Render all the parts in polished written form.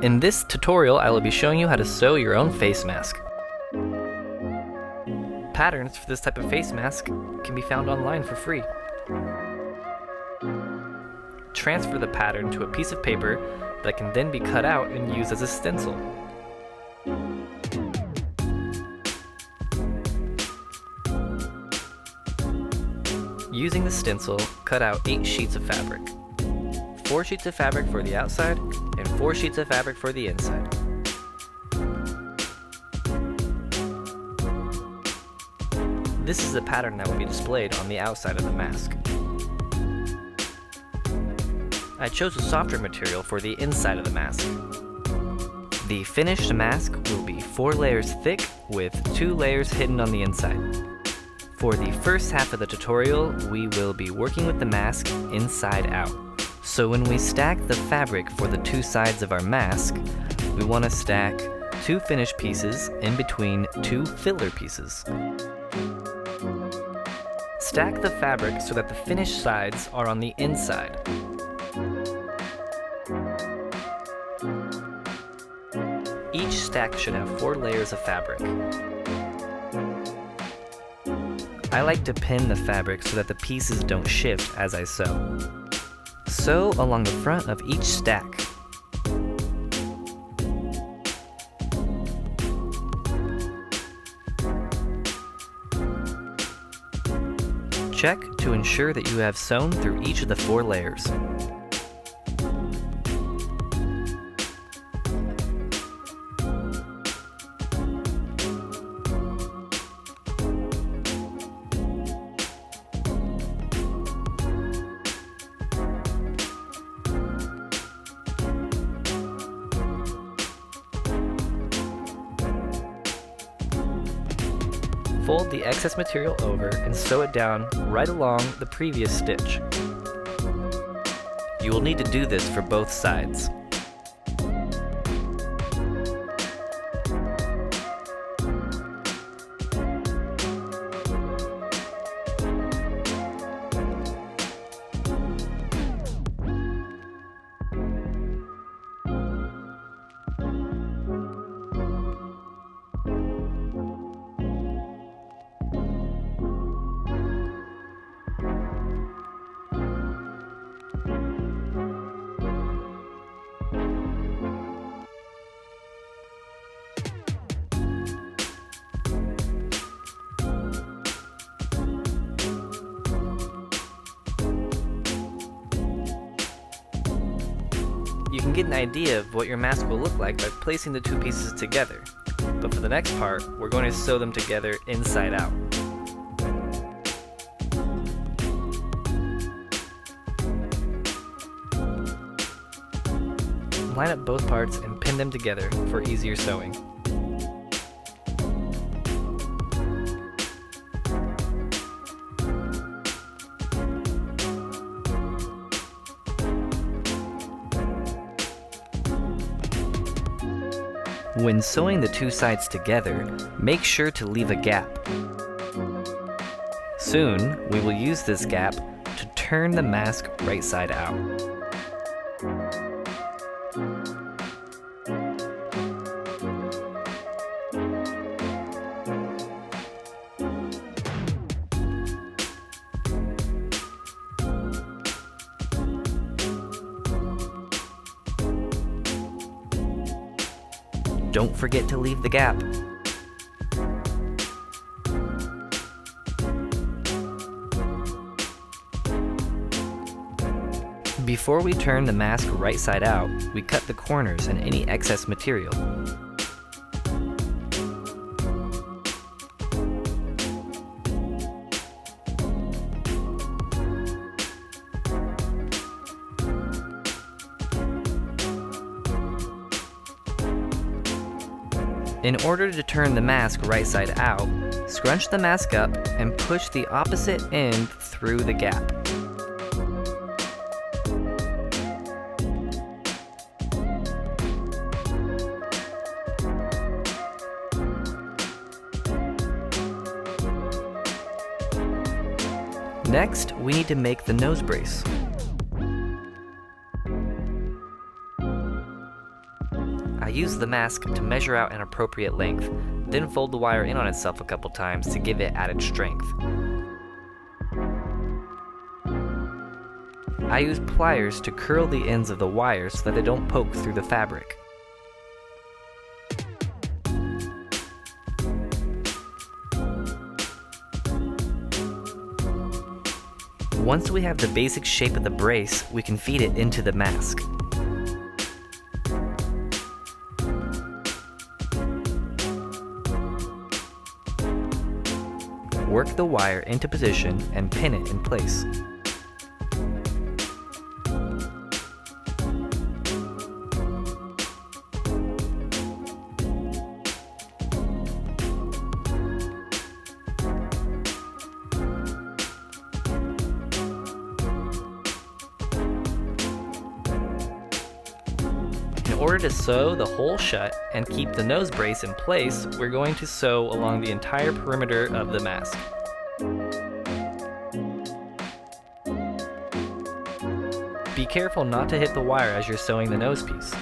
In this tutorial, I will be showing you how to sew your own face mask. Patterns for this type of face mask can be found online for free. Transfer the pattern to a piece of paper that can then be cut out and used as a stencil. Using the stencil, cut out 8 sheets of fabric. 4 sheets of fabric for the outside and 4 sheets of fabric for the inside. This is the pattern that will be displayed on the outside of the mask. I chose a softer material for the inside of the mask. The finished mask will be 4 layers thick with 2 layers hidden on the inside. For the first half of the tutorial, we will be working with the mask inside out. So when we stack the fabric for the 2 sides of our mask, we want to stack 2 finished pieces in between 2 filler pieces. Stack the fabric so that the finished sides are on the inside. Each stack should have 4 layers of fabric. I like to pin the fabric so that the pieces don't shift as I sew. Sew along the front of each stack. Check to ensure that you have sewn through each of the 4 layers. Fold the excess material over and sew it down right along the previous stitch. You will need to do this for both sides. You can get an idea of what your mask will look like by placing the 2 pieces together, but for the next part, we're going to sew them together inside out. Line up both parts and pin them together for easier sewing. When sewing the 2 sides together, make sure to leave a gap. Soon, we will use this gap to turn the mask right side out. Don't forget to leave the gap. Before we turn the mask right side out, we cut the corners and any excess material. In order to turn the mask right side out, scrunch the mask up and push the opposite end through the gap. Next, we need to make the nose brace. I use the mask to measure out an appropriate length, then fold the wire in on itself a couple times to give it added strength. I use pliers to curl the ends of the wires so that they don't poke through the fabric. Once we have the basic shape of the brace, we can feed it into the mask. Work the wire into position and pin it in place. In order to sew the hole shut and keep the nose brace in place, we're going to sew along the entire perimeter of the mask. Be careful not to hit the wire as you're sewing the nose piece.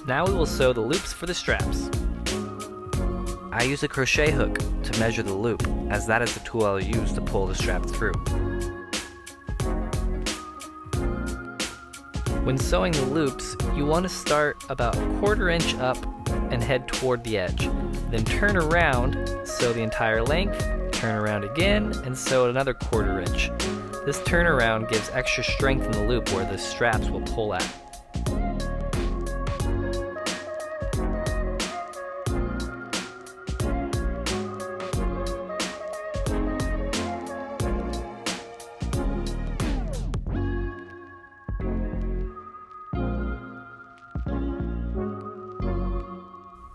Now we will sew the loops for the straps. I use a crochet hook to measure the loop, as that is the tool I'll use to pull the strap through. When sewing the loops, you want to start about 1/4 inch up and head toward the edge. Then turn around, sew the entire length, turn around again, and sew another 1/4 inch. This turnaround gives extra strength in the loop where the straps will pull at.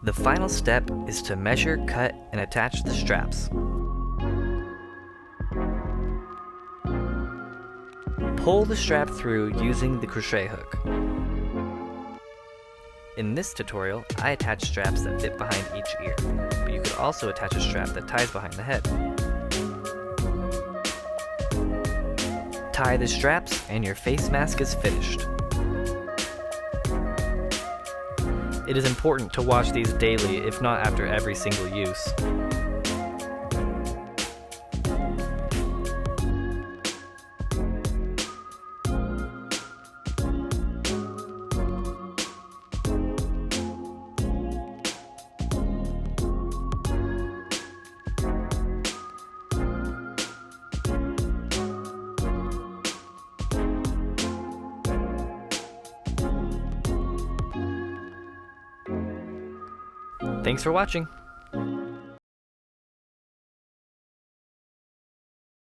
The final step is to measure, cut, and attach the straps. Pull the strap through using the crochet hook. In this tutorial, I attach straps that fit behind each ear, but you could also attach a strap that ties behind the head. Tie the straps and your face mask is finished. It is important to wash these daily, if not after every single use. Thanks for watching.